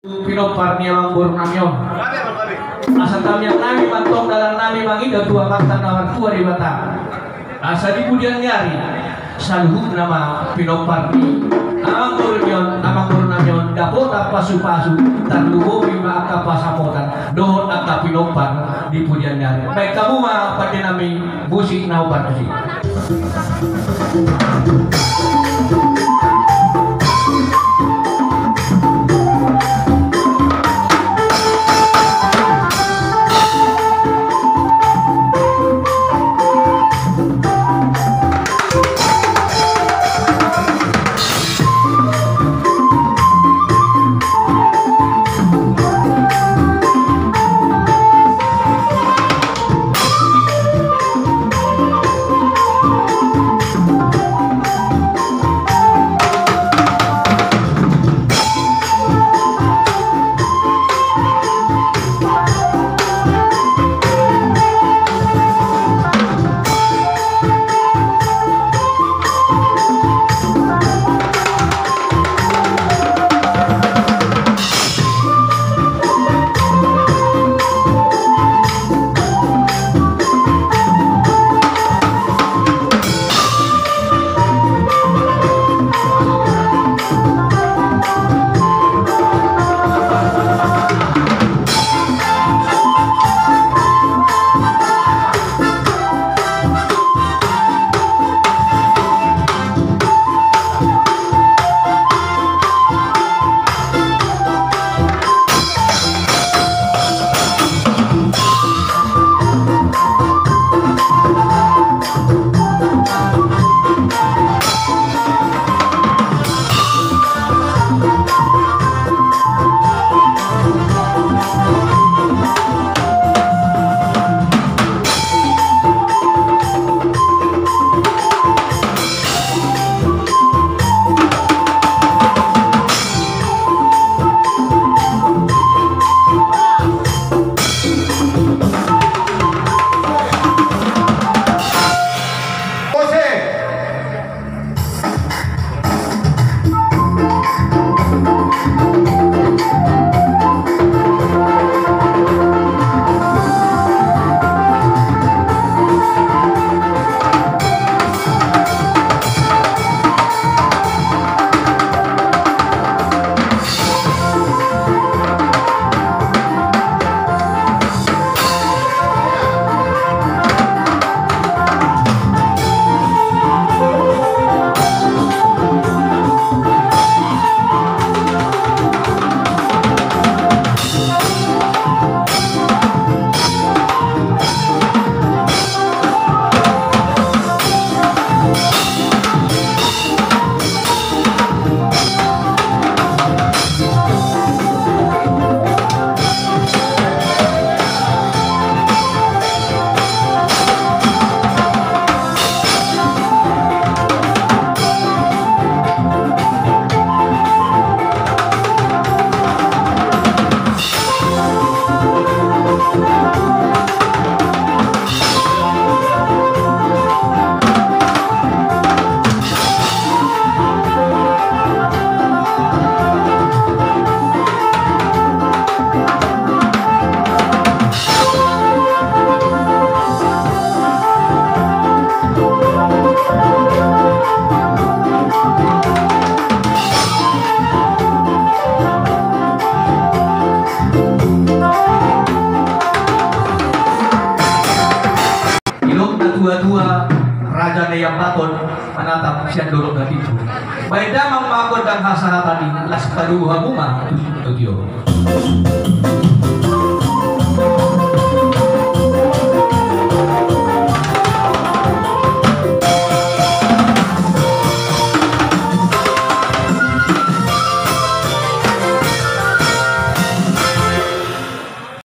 Pinopar niya ang burung namyon. Asa tamyak nami mantong dalang nami mangida tua maktan nawar tua di bata. Asa di budian nyari saluhut nama pinopar ni amang burung namyon dapot apa pasu tanluho bima aka pasapotan dohon aka pinopar di budian nyari. Baik kamu mah pati nami busik nau partisi. Dua-dua raja yang baton menatap siang dorong dari itu. Baida mangmakon dan hasaha tadi las paruha muma tujuh